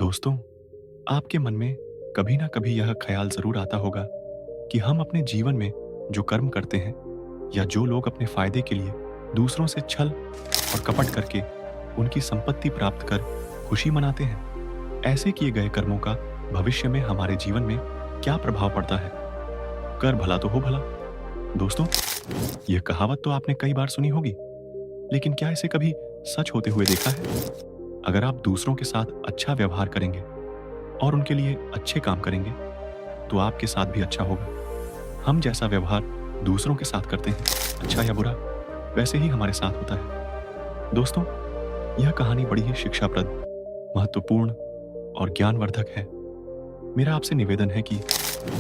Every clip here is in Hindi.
दोस्तों, आपके मन में कभी ना कभी यह ख्याल जरूर आता होगा कि हम अपने जीवन में जो कर्म करते हैं या जो लोग अपने फायदे के लिए दूसरों से छल और कपट करके उनकी संपत्ति प्राप्त कर खुशी मनाते हैं, ऐसे किए गए कर्मों का भविष्य में हमारे जीवन में क्या प्रभाव पड़ता है। कर भला तो हो भला। दोस्तों, यह कहावत तो आपने कई बार सुनी होगी, लेकिन क्या इसे कभी सच होते हुए देखा है? अगर आप दूसरों के साथ अच्छा व्यवहार करेंगे और उनके लिए अच्छे काम करेंगे तो आपके साथ भी अच्छा होगा। हम जैसा व्यवहार दूसरों के साथ करते हैं, अच्छा या बुरा, वैसे ही हमारे साथ होता है। दोस्तों, यह कहानी बड़ी ही शिक्षाप्रद, महत्वपूर्ण और ज्ञानवर्धक है। मेरा आपसे निवेदन है कि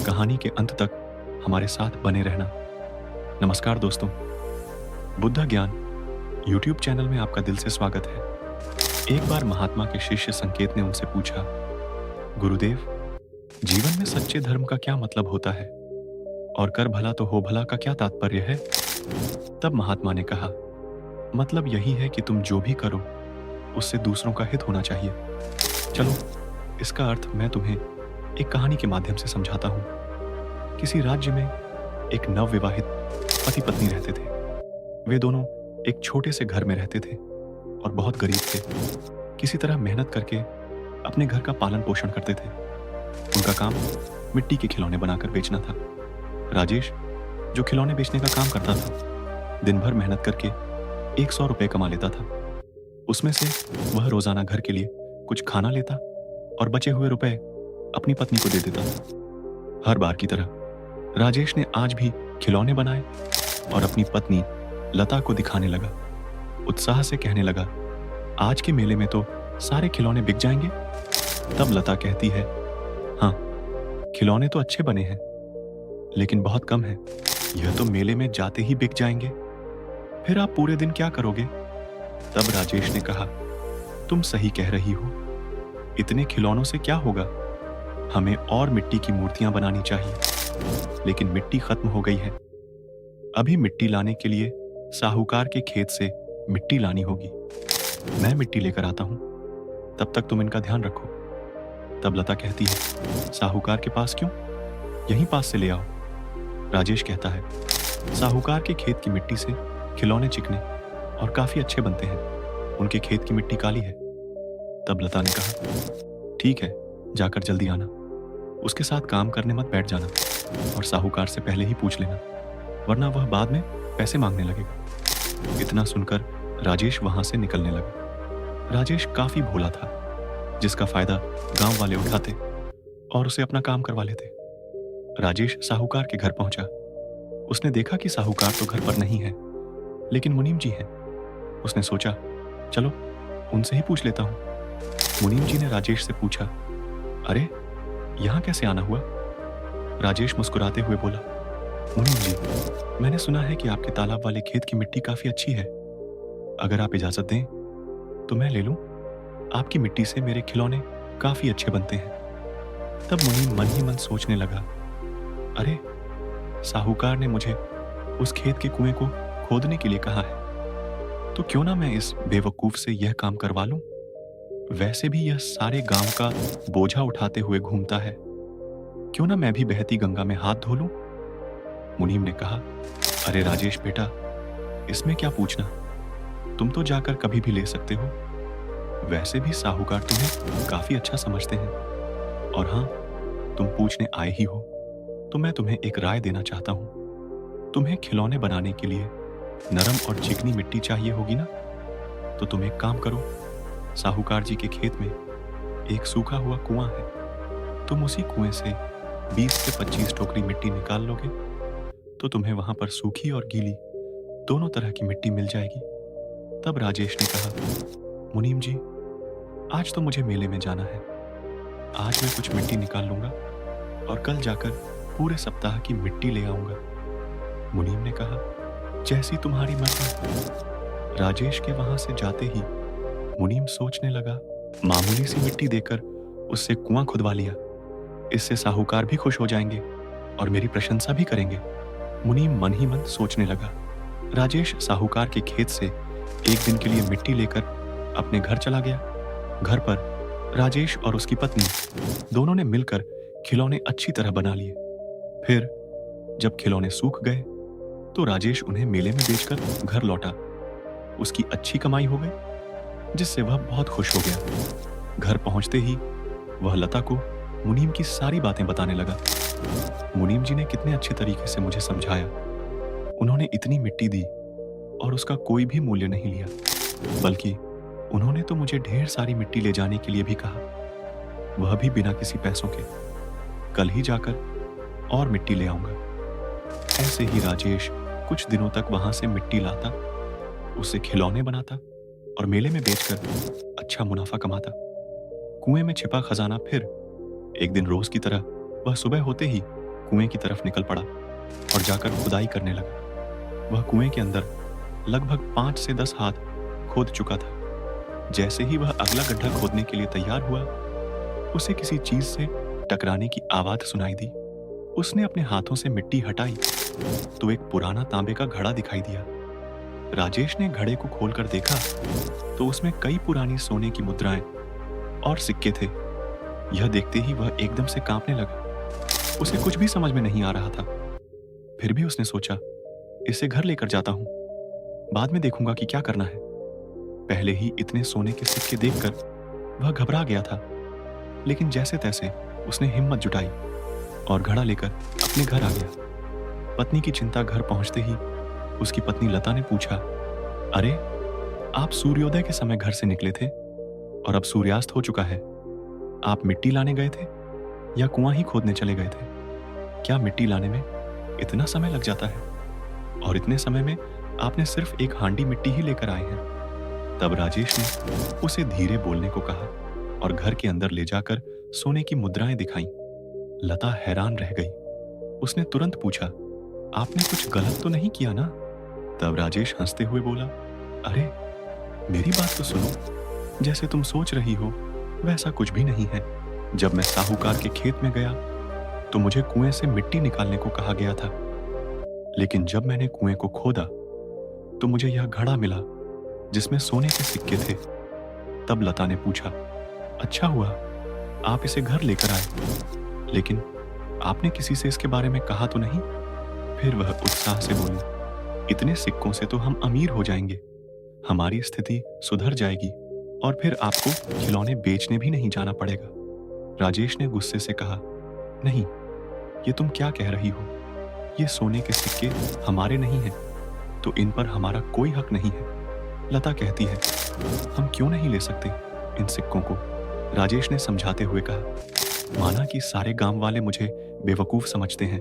कहानी के अंत तक हमारे साथ बने रहना। नमस्कार दोस्तों, बुद्ध ज्ञान YouTube चैनल में आपका दिल से स्वागत है। एक बार महात्मा के शिष्य संकेत ने उनसे पूछा, गुरुदेव, जीवन में सच्चे धर्म का क्या मतलब होता है और कर भला तो हो भला का क्या तात्पर्य है? तब महात्मा ने कहा, मतलब यही है कि तुम जो भी करो उससे दूसरों का हित होना चाहिए। चलो, इसका अर्थ मैं तुम्हें एक कहानी के माध्यम से समझाता हूँ। किसी राज्य में एक नवविवाहित पति पत्नी रहते थे। वे दोनों एक छोटे से घर में रहते थे और बहुत गरीब थे। किसी तरह मेहनत करके अपने घर का पालन पोषण करते थे। उनका काम मिट्टी के खिलौने बनाकर बेचना था। राजेश, जो खिलौने बेचने का काम करता था, दिन भर मेहनत करके 100 रुपये कमा लेता था। उसमें से वह रोजाना घर के लिए कुछ खाना लेता और बचे हुए रुपए अपनी पत्नी को दे देता था। हर बार की तरह राजेश ने आज भी खिलौने बनाए और अपनी पत्नी लता को दिखाने लगा। उत्साह से कहने लगा, आज के मेले में तो सारे खिलौने बिक जाएंगे। तब लता कहती है, हाँ, खिलौने तो अच्छे बने हैं, लेकिन बहुत कम है। यह तो मेले में जाते ही बिक जाएंगे, फिर आप पूरे दिन क्या करोगे? तब राजेश ने कहा, तुम सही कह रही हो, इतने खिलौनों से क्या होगा? हमें और मिट्टी की मूर्तियां बनानी चाहिए, लेकिन मिट्टी खत्म हो गई है। अभी मिट्टी लाने के लिए साहूकार के खेत से मिट्टी लानी होगी। मैं मिट्टी लेकर आता हूं, तब तक तुम इनका ध्यान रखो। तब लता कहती है, साहूकार के पास क्यों? यहीं पास से ले आओ। राजेश कहता है, साहूकार के खेत की मिट्टी से खिलौने चिकने और काफी अच्छे बनते हैं। उनके खेत की मिट्टी काली है। तब लता ने कहा, ठीक है, जाकर जल्दी आना। उसके साथ काम करने मत बैठ जाना और साहूकार से पहले ही पूछ लेना, वरना वह बाद में पैसे मांगने लगेगा। इतना सुनकर राजेश वहां से निकलने लगा। राजेश काफी भोला था, जिसका फायदा गांव वाले उठाते और उसे अपना काम करवा लेते। राजेश साहूकार के घर पहुंचा। उसने देखा कि साहूकार तो घर पर नहीं है, लेकिन मुनीम जी हैं। उसने सोचा, चलो उनसे ही पूछ लेता हूं। मुनीम जी ने राजेश से पूछा, अरे, यहां कैसे आना हुआ? राजेश मुस्कुराते हुए बोला, मुनीम जी, मैंने सुना है कि आपके तालाब वाले खेत की मिट्टी काफी अच्छी है। अगर आप इजाजत दें तो मैं ले लूं। आपकी मिट्टी से मेरे खिलौने काफी अच्छे बनते हैं। तब मुनीम मन ही मन सोचने लगा, अरे, साहूकार ने मुझे उस खेत के कुएं को खोदने के लिए कहा है, तो क्यों ना मैं इस बेवकूफ से यह काम करवा लूं। वैसे भी यह सारे गांव का बोझा उठाते हुए घूमता है, क्यों ना मैं भी बहती गंगा में हाथ धो लूं। मुनीम ने कहा, अरे राजेश बेटा, इसमें क्या पूछना, तुम तो जाकर कभी भी ले सकते हो। वैसे भी साहूकार तुम्हें काफी अच्छा समझते हैं, और हाँ, तुम पूछने आए ही हो तो मैं तुम्हें एक राय देना चाहता हूं। तुम्हें खिलौने बनाने के लिए नरम और चिकनी मिट्टी चाहिए होगी ना, तो तुम एक काम करो, साहूकार जी के खेत में एक सूखा हुआ कुआं है। तुम उसी कुएं से 20 से 25 टोकरी मिट्टी निकाल लोगे तो तुम्हें वहां पर सूखी और गीली दोनों तरह की मिट्टी मिल जाएगी। तब राजेश ने कहा, मुनीम जी, आज तो मुझे मेले में जाना है। आज मैं कुछ मिट्टी निकाल लूंगा और कल जाकर पूरे सप्ताह की मिट्टी ले आऊंगा। मुनीम ने कहा, जैसी तुम्हारी मर्जी। राजेश के वहां से जाते ही मुनीम सोचने लगा, मामूली सी मिट्टी देकर उससे कुआं खुदवा लिया, इससे साहूकार भी खुश हो जाएंगे और मेरी प्रशंसा भी करेंगे। मुनीम मन ही मन सोचने लगा। राजेश साहूकार के खेत से एक दिन के लिए मिट्टी लेकर अपने घर चला गया। घर पर राजेश और उसकी पत्नी दोनों ने मिलकर खिलौने अच्छी तरह बना लिए। फिर जब खिलौने सूख गए तो राजेश उन्हें मेले में बेचकर घर लौटा। उसकी अच्छी कमाई हो गई, जिससे वह बहुत खुश हो गया। घर पहुंचते ही वह लता को मुनीम की सारी बातें बताने लगा। मुनीम जी ने कितने अच्छे तरीके से मुझे समझाया। उन्होंने इतनी मिट्टी दी और उसका कोई भी मूल्य नहीं लिया, बल्कि उन्होंने तो मुझे ढेर सारी मिट्टी ले जाने के लिए भी कहा, वह भी बिना किसी पैसों के। कल ही जाकर और मिट्टी ले आऊंगा। ऐसे ही राजेश कुछ दिनों तक वहां से मिट्टी लाता, उससे खिलौने बनाता और मेले में बेचकर अच्छा मुनाफा कमाता। कुएं में छिपा खजाना फिर एक दिन रोज की तरह वह सुबह होते ही कुएं की तरफ निकल पड़ा और जाकर खुदाई करने लगा। वह कुएं के अंदर लगभग 5 से 10 हाथ खोद चुका था। जैसे ही वह अगला गड्ढा खोदने के लिए तैयार हुआ, उसे किसी चीज से टकराने की आवाज सुनाई दी। उसने अपने हाथों से मिट्टी हटाई तो एक पुराना तांबे का घड़ा दिखाई दिया। राजेश ने घड़े को खोलकर देखा तो उसमें कई पुरानी सोने की मुद्राएं और सिक्के थे। यह देखते ही वह एकदम से कांपने लगा। उसे कुछ भी समझ में नहीं आ रहा था। फिर भी उसने सोचा, इसे घर लेकर जाता हूं, बाद में देखूंगा कि क्या करना है। पहले ही इतने सोने के सिक्के देखकर वह घबरा गया था, लेकिन जैसे तैसे उसने हिम्मत जुटाई और घड़ा लेकर अपने घर आ गया। पत्नी की चिंता घर पहुंचते ही उसकी पत्नी लता ने पूछा, अरे, आप सूर्योदय के समय घर से निकले थे और अब सूर्यास्त हो चुका है। आप मिट्टी लाने गए थे या कुआं ही खोदने चले गए थे? क्या मिट्टी लाने में इतना समय लग जाता है? और इतने समय में आपने सिर्फ एक हांडी मिट्टी ही लेकर आए हैं। तब राजेश ने उसे धीरे बोलने को कहा और घर के अंदर ले जाकर सोने की मुद्राएं दिखाईं। लता हैरान रह गई। उसने तुरंत पूछा, आपने कुछ गलत तो नहीं किया ना? तब राजेश हंसते हुए बोला, अरे, मेरी बात तो सुनो। जैसे तुम सोच रही हो वैसा कुछ भी नहीं है। जब मैं साहूकार के खेत में गया तो मुझे कुएं से मिट्टी निकालने को कहा गया था, लेकिन जब मैंने कुएं को खोदा तो मुझे यह घड़ा मिला जिसमें सोने के सिक्के थे। तब लता ने पूछा, अच्छा हुआ आप इसे घर लेकर आए, लेकिन आपने किसी से इसके बारे में कहा तो नहीं? फिर वह उत्साह से बोली, इतने सिक्कों से तो हम अमीर हो जाएंगे, हमारी स्थिति सुधर जाएगी और फिर आपको खिलौने बेचने भी नहीं जाना पड़ेगा। राजेश ने गुस्से से कहा, नहीं, ये तुम क्या कह रही हो? ये सोने के सिक्के हमारे नहीं हैं, तो इन पर हमारा कोई हक नहीं है। लता कहती है, हम क्यों नहीं ले सकते इन सिक्कों को? राजेश ने समझाते हुए कहा, माना कि सारे गांव वाले मुझे बेवकूफ समझते हैं,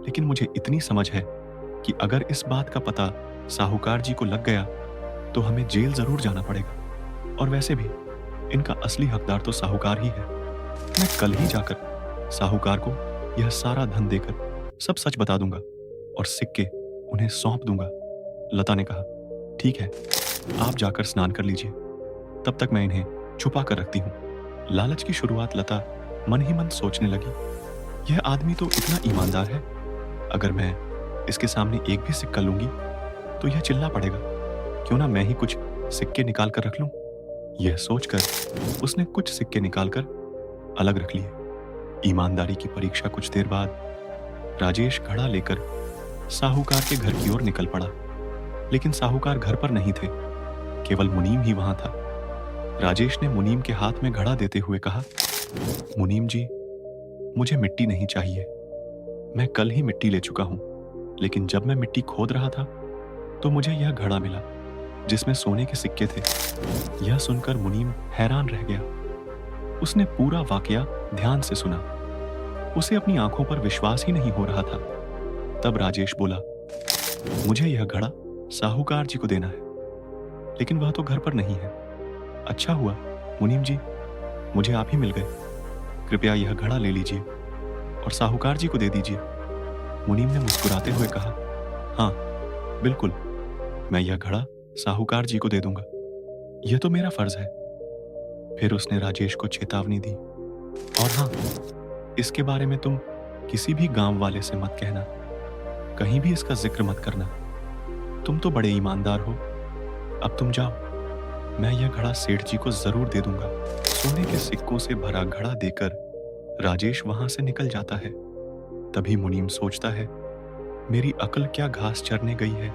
लेकिन मुझे इतनी समझ है कि अगर इस बात का पता साहूकार जी को लग गया तो हमें जेल जरूर जाना पड़ेगा। और वैसे भी इनका असली हकदार तो साहूकार ही है। मैं कल ही जाकर साहूकार को यह सारा धन देकर सब सच बता दूंगा और सिक्के उन्हें सौंप दूंगा। लता ने कहा, ठीक है, आप जाकर स्नान कर लीजिए, तब तक मैं इन्हें छुपा कर रखती हूँ। लालच की शुरुआत लता मन ही मन सोचने लगी, यह आदमी तो इतना ईमानदार है, अगर मैं इसके सामने एक भी सिक्का लूंगी तो यह चिल्ला पड़ेगा, क्यों ना मैं ही कुछ सिक्के निकाल कर रख लूं। यह सोचकर उसने कुछ सिक्के निकालकर अलग रख लिए। ईमानदारी की परीक्षा कुछ देर बाद राजेश घड़ा लेकर साहूकार के घर की ओर निकल पड़ा, लेकिन साहूकार घर पर नहीं थे, केवल मुनीम ही वहां था। राजेश ने मुनीम के हाथ में घड़ा देते हुए कहा, मुनीम जी, मुझे मिट्टी नहीं चाहिए, मैं कल ही मिट्टी ले चुका हूं, लेकिन जब मैं मिट्टी खोद रहा था तो मुझे यह घड़ा मिला जिसमें सोने के सिक्के थे। यह सुनकर मुनीम हैरान रह गया। उसने पूरा वाकया ध्यान से सुना। उसे अपनी आंखों पर विश्वास ही नहीं हो रहा था। तब राजेश बोला, मुझे यह घड़ा साहूकार जी को देना है, लेकिन वह तो घर पर नहीं है। अच्छा हुआ मुनीम जी, मुझे आप ही मिल गए। कृपया यह घड़ा ले लीजिए और साहूकार जी को दे दीजिए। मुनीम ने मुस्कुराते हुए कहा, हाँ बिल्कुल, मैं यह घड़ा साहूकार जी को दे दूंगा, यह तो मेरा फर्ज है। फिर उसने राजेश को चेतावनी दी, और हाँ, इसके बारे में तुम किसी भी गांव वाले से मत कहना, कहीं भी इसका जिक्र मत करना। तुम तो बड़े ईमानदार हो, अब तुम जाओ। मैं यह घड़ा सेठ जी को जरूर दे दूंगा। सोने के सिक्कों से भरा घड़ा देकर राजेश वहां से निकल जाता है। तभी मुनीम सोचता है, मेरी अकल क्या घास चरने गई है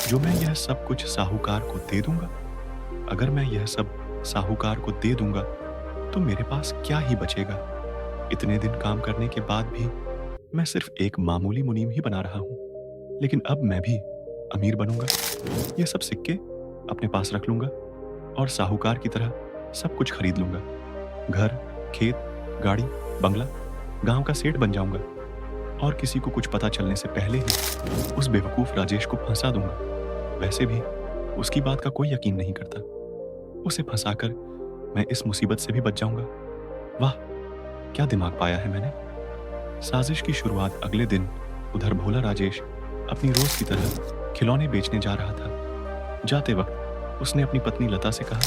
जो मैं यह सब कुछ साहूकार को दे दूंगा। अगर मैं यह सब साहूकार को दे दूंगा तो मेरे पास क्या ही बचेगा। इतने दिन काम करने के बाद भी मैं सिर्फ एक मामूली मुनीम ही बना रहा हूं, लेकिन अब मैं भी अमीर बनूंगा। ये सब सिक्के अपने पास रख लूंगा और साहूकार की तरह सब कुछ खरीद लूंगा। घर, खेत, गाड़ी, बंगला, गांव का सेठ बन जाऊंगा और किसी को कुछ पता चलने से पहले ही उस बेवकूफ राजेश को फंसा दूंगा। वैसे भी उसकी बात का कोई यकीन नहीं करता। उसे फंसाकर मैं इस मुसीबत से भी बच जाऊंगा। वाह, क्या दिमाग पाया है मैंने। साजिश की शुरुआत अगले दिन उधर भोला राजेश अपनी रोज की तरह खिलौने बेचने जा रहा था। जाते वक्त उसने अपनी पत्नी लता से कहा,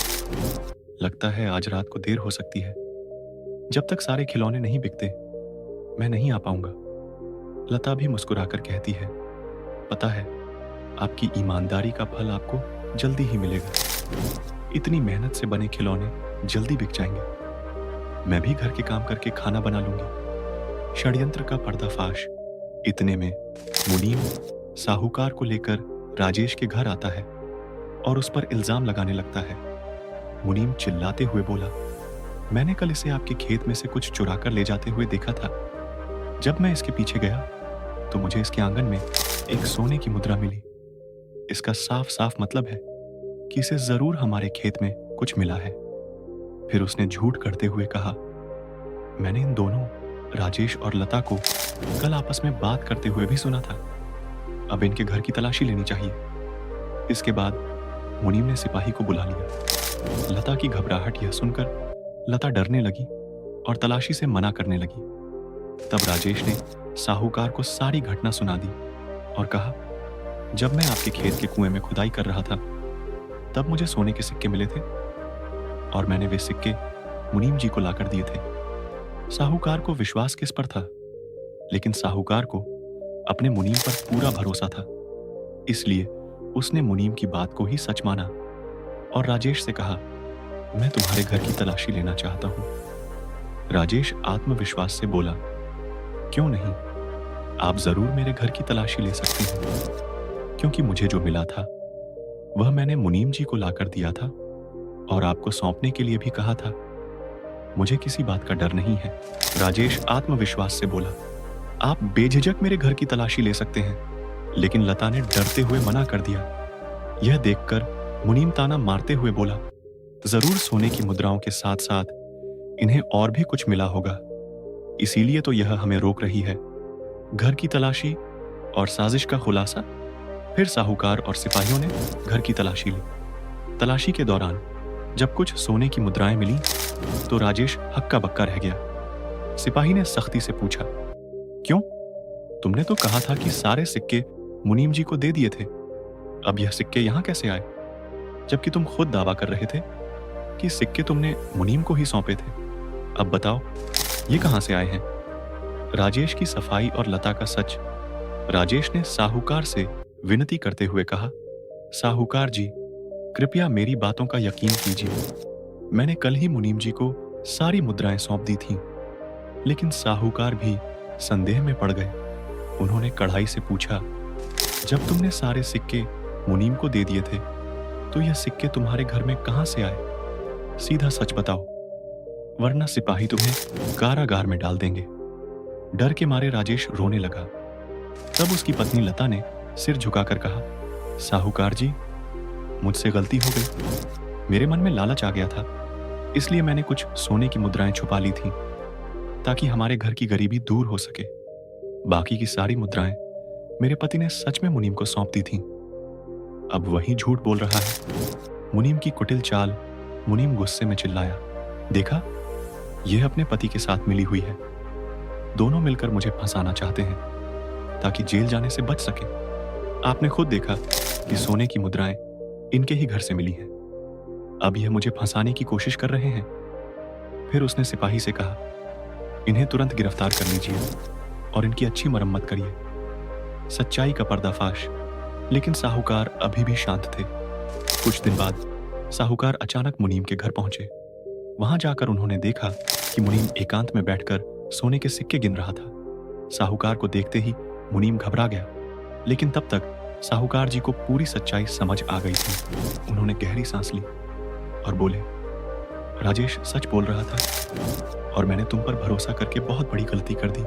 लगता है आज रात को देर हो सकती है। जब तक सारे खिलौने नहीं बिकते मैं नहीं आ पाऊंगा। लता भी मुस्कुराकर कहती है, पता है आपकी ईमानदारी का फल आपको जल्दी ही मिलेगा। इतनी मेहनत से बने खिलौने जल्दी बिक जाएंगे। मैं भी घर के काम करके खाना बना लूंगी। षड्यंत्र का पर्दाफाश। इतने में मुनीम साहूकार को लेकर राजेश के घर आता है और उस पर इल्जाम लगाने लगता है। मुनीम चिल्लाते हुए बोला, मैंने कल इसे आपके खेत में से कुछ चुरा कर ले जाते हुए देखा था। जब मैं इसके पीछे गया तो मुझे इसके आंगन में एक सोने की मुद्रा मिली। इसका साफ साफ मतलब है कि इसे जरूर हमारे खेत में कुछ मिला है। फिर उसने झूठ करते हुए कहा, मैंने इन दोनों राजेश और लता को कल आपस में बात करते हुए भी सुना था। अब इनके घर की तलाशी लेनी चाहिए। इसके बाद मुनीम ने सिपाही को बुला लिया। लता की घबराहट यह सुनकर लता डरने लगी और तलाशी से मना करने लगी। तब राजेश ने साहूकार को सारी घटना सुना दी और कहा, जब मैं आपके खेत के कुएं में खुदाई कर रहा था तब मुझे सोने के सिक्के मिले थे और मैंने वे सिक्के मुनीम जी को लाकर दिए थे। साहूकार को विश्वास किस पर था, लेकिन साहूकार को अपने मुनीम पर पूरा भरोसा था। इसलिए उसने मुनीम की बात को ही सच माना और राजेश से कहा, मैं तुम्हारे घर की तलाशी लेना चाहता हूं। राजेश आत्मविश्वास से बोला, क्यों नहीं, आप जरूर मेरे घर की तलाशी ले सकते हैं, क्योंकि मुझे जो मिला था वह मैंने मुनीम जी को लाकर दिया था और आपको सौंपने के लिए भी कहा था। मुझे किसी बात का डर नहीं है। राजेश आत्मविश्वास से बोला, आप बेझिझक मेरे घर की तलाशी ले सकते हैं। लेकिन लता ने डरते हुए मना कर दिया। यह देखकर मुनीम ताना मारते हुए बोला, जरूर सोने की मुद्राओं के साथ साथ इन्हें और भी कुछ मिला होगा, इसीलिए तो यह हमें रोक रही है। घर की तलाशी और साजिश का खुलासा। फिर साहूकार और सिपाहियों ने घर की तलाशी ली। तलाशी के दौरान जब कुछ सोने की मुद्राएं मिली तो राजेश हक्का बक्का रह गया। सिपाही ने सख्ती से पूछा, क्यों? तुमने तो कहा था कि सारे सिक्के मुनीम जी को दे दिए थे। अब यह सिक्के यहां कैसे आए, जबकि तुम खुद दावा कर रहे थे कि सिक्के तुमने मुनीम को ही सौंपे थे। अब बताओ, ये कहां से आए हैं? राजेश की सफाई और लता का सच। राजेश ने साहूकार से विनती करते हुए कहा, साहूकार जी, कृपया मेरी बातों का यकीन कीजिए। मैंने कल ही मुनीम जी को सारी मुद्राएं सौंप दी थीं, लेकिन साहूकार भी संदेह में पड़ गए। उन्होंने कढ़ाई से पूछा, जब तुमने सारे सिक्के मुनीम को दे दिए थे तो यह सिक्के तुम्हारे घर में कहां से आए? सीधा सच बताओ, वरना सिपाही तुम्हें कारागार में डाल देंगे। डर के मारे राजेश रोने लगा। तब उसकी पत्नी लता ने सिर झुकाकर कहा, साहूकार जी, मुझसे गलती हो गई। मेरे मन में लालच आ गया था, इसलिए मैंने कुछ सोने की मुद्राएं छुपा ली थीं ताकि हमारे घर की गरीबी दूर हो सके। बाकी की सारी मुद्राएं मेरे पति ने सच में मुनीम को सौंप दी थीं। अब वही झूठ बोल रहा है। मुनीम की कुटिल चाल। मुनीम गुस्से में चिल्लाया, देखा, यह अपने पति के साथ मिली हुई है। दोनों मिलकर मुझे फंसाना चाहते हैं ताकि जेल जाने से बच सके। आपने खुद देखा कि सोने की मुद्राएं इनके ही घर से मिली हैं। अब यह मुझे फंसाने की कोशिश कर रहे हैं। फिर उसने सिपाही से कहा, इन्हें तुरंत गिरफ्तार कर लीजिए और इनकी अच्छी मरम्मत करिए। सच्चाई का पर्दाफाश। लेकिन साहूकार अभी भी शांत थे। कुछ दिन बाद साहूकार अचानक मुनीम के घर पहुंचे। वहां जाकर उन्होंने देखा कि मुनीम एकांत में बैठकर सोने के सिक्के गिन रहा था। साहूकार को देखते ही मुनीम घबरा गया, लेकिन तब तक साहूकार जी को पूरी सच्चाई समझ आ गई थी। उन्होंने गहरी सांस ली और बोले, राजेश सच बोल रहा था और मैंने तुम पर भरोसा करके बहुत बड़ी गलती कर दी।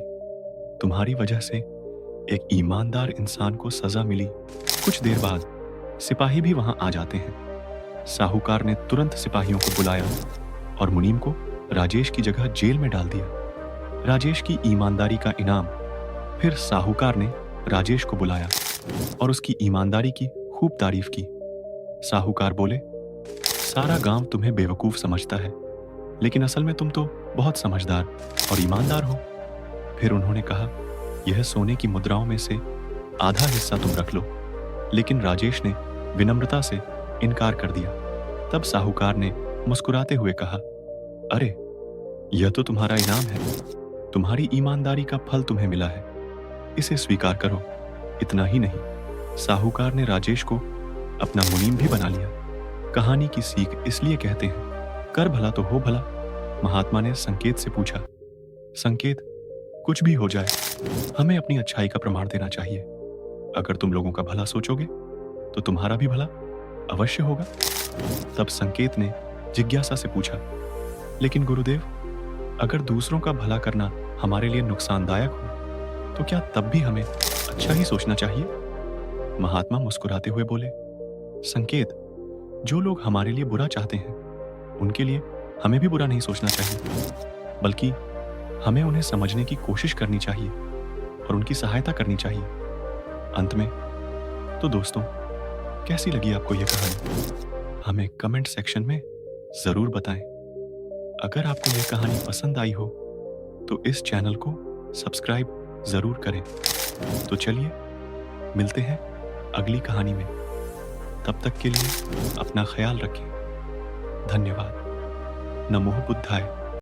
तुम्हारी वजह से एक ईमानदार इंसान को सजा मिली। कुछ देर बाद सिपाही भी वहां आ जाते हैं। साहूकार ने तुरंत सिपाहियों को बुलाया और मुनीम को राजेश की जगह जेल में डाल दिया। राजेश की ईमानदारी का इनाम। फिर साहूकार ने राजेश को बुलाया और उसकी ईमानदारी की खूब तारीफ की। साहूकार बोले, सारा गांव तुम्हें बेवकूफ समझता है, लेकिन असल में तुम तो बहुत समझदार और ईमानदार हो। फिर उन्होंने कहा, यह सोने की मुद्राओं में से आधा हिस्सा तुम रख लो। लेकिन राजेश ने विनम्रता से इनकार कर दिया। तब साहूकार ने मुस्कुराते हुए कहा, अरे यह तो तुम्हारा इनाम है। तुम्हारी ईमानदारी का फल तुम्हें मिला है, इसे स्वीकार करो। इतना ही नहीं, साहूकार ने राजेश को अपना मुनीम भी बना लिया। कहानी की सीख इसलिए कहते हैं, कर भला तो हो भला। महात्मा ने संकेत से पूछा, संकेत, कुछ भी हो जाए हमें अपनी अच्छाई का प्रमाण देना चाहिए। अगर तुम लोगों का भला सोचोगे तो तुम्हारा भी भला अवश्य होगा। तब संकेत ने जिज्ञासा से पूछा, लेकिन गुरुदेव, अगर दूसरों का भला करना हमारे लिए नुकसानदायक हो तो क्या तब भी हमें अच्छा ही सोचना चाहिए? महात्मा मुस्कुराते हुए बोले, संकेत, जो लोग हमारे लिए बुरा चाहते हैं उनके लिए हमें भी बुरा नहीं सोचना चाहिए, बल्कि हमें उन्हें समझने की कोशिश करनी चाहिए और उनकी सहायता करनी चाहिए। अंत में तो दोस्तों, कैसी लगी आपको यह कहानी? हमें कमेंट सेक्शन में जरूर बताएं। अगर आपको यह कहानी पसंद आई हो तो इस चैनल को सब्सक्राइब जरूर करें। तो चलिए मिलते हैं अगली कहानी में। तब तक के लिए अपना ख्याल रखें। धन्यवाद। नमो बुद्धाय।